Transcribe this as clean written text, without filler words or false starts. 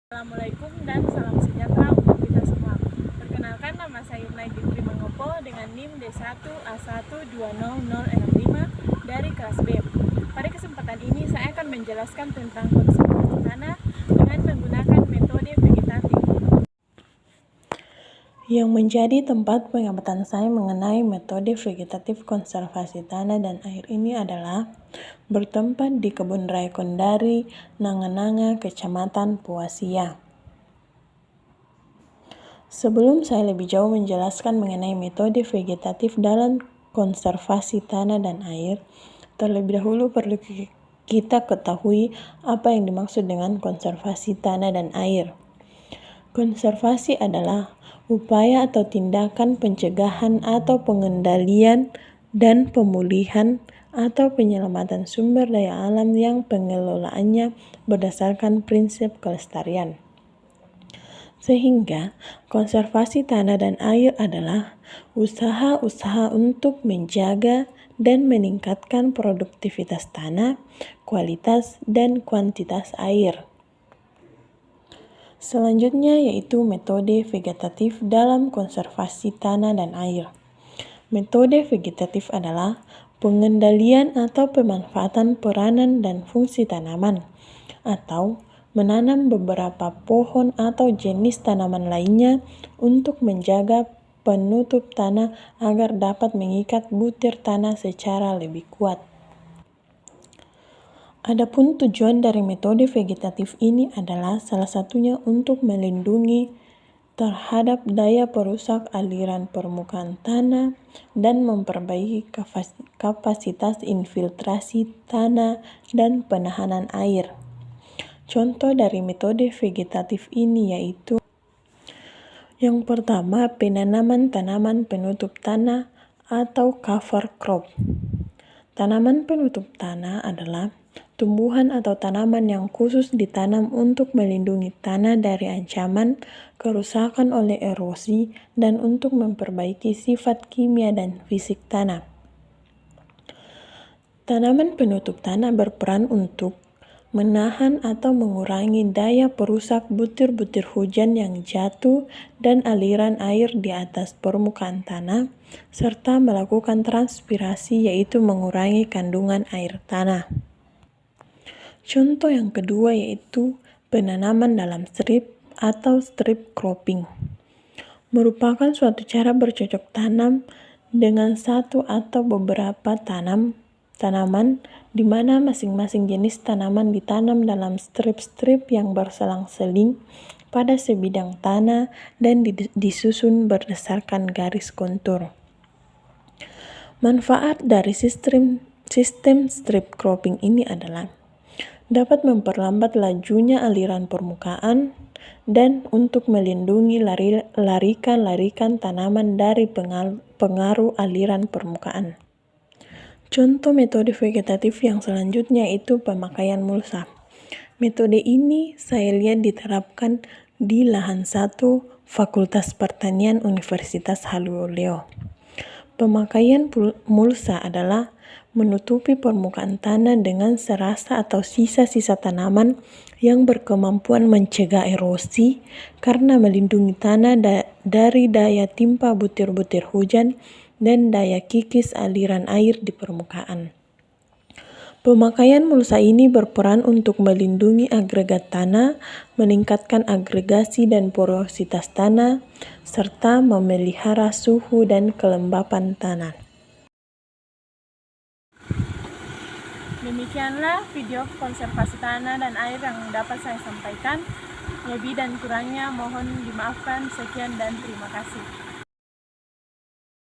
Assalamualaikum dan salam sejahtera untuk kita semua. Perkenalkan, nama saya Yumnai Jupri Mangopo dengan NIM D1A1200065 dari kelas B. Pada kesempatan ini saya akan menjelaskan tentang konservasi tanah dengan menggunakan metode vegetatif. Yang menjadi tempat pengamatan saya mengenai metode vegetatif konservasi tanah dan air ini adalah bertempat di Kebun Raya Kondari, Nanga-Nanga, Kecamatan Puasia. Sebelum saya lebih jauh menjelaskan mengenai metode vegetatif dalam konservasi tanah dan air, terlebih dahulu perlu kita ketahui apa yang dimaksud dengan konservasi tanah dan air. Konservasi adalah upaya atau tindakan pencegahan atau pengendalian dan pemulihan atau penyelamatan sumber daya alam yang pengelolaannya berdasarkan prinsip kelestarian. Sehingga konservasi tanah dan air adalah usaha-usaha untuk menjaga dan meningkatkan produktivitas tanah, kualitas dan kuantitas air. Selanjutnya yaitu metode vegetatif dalam konservasi tanah dan air. Metode vegetatif adalah pengendalian atau pemanfaatan peranan dan fungsi tanaman, atau menanam beberapa pohon atau jenis tanaman lainnya untuk menjaga penutup tanah agar dapat mengikat butir tanah secara lebih kuat. Adapun tujuan dari metode vegetatif ini adalah salah satunya untuk melindungi terhadap daya perusak aliran permukaan tanah dan memperbaiki kapasitas infiltrasi tanah dan penahanan air. Contoh dari metode vegetatif ini yaitu yang pertama, penanaman tanaman penutup tanah atau cover crop. Tanaman penutup tanah adalah tumbuhan atau tanaman yang khusus ditanam untuk melindungi tanah dari ancaman kerusakan oleh erosi dan untuk memperbaiki sifat kimia dan fisik tanah. Tanaman penutup tanah berperan untuk menahan atau mengurangi daya perusak butir-butir hujan yang jatuh dan aliran air di atas permukaan tanah, serta melakukan transpirasi yaitu mengurangi kandungan air tanah. Contoh yang kedua yaitu penanaman dalam strip atau strip cropping. Merupakan suatu cara bercocok tanam dengan satu atau beberapa tanaman di mana masing-masing jenis tanaman ditanam dalam strip-strip yang berselang-seling pada sebidang tanah dan disusun berdasarkan garis kontur. Manfaat dari sistem strip cropping ini adalah dapat memperlambat lajunya aliran permukaan dan untuk melindungi larikan tanaman dari pengaruh aliran permukaan. Contoh metode vegetatif yang selanjutnya itu pemakaian mulsa. Metode ini saya lihat diterapkan di lahan 1 Fakultas Pertanian Universitas Haluleo. Pemakaian mulsa adalah menutupi permukaan tanah dengan serasa atau sisa-sisa tanaman yang berkemampuan mencegah erosi karena melindungi tanah dari daya timpa butir-butir hujan dan daya kikis aliran air di permukaan. Pemakaian mulsa ini berperan untuk melindungi agregat tanah, meningkatkan agregasi dan porositas tanah, serta memelihara suhu dan kelembapan tanah. Demikianlah video konservasi tanah dan air yang dapat saya sampaikan. Lebih dan kurangnya mohon dimaafkan. Sekian dan terima kasih.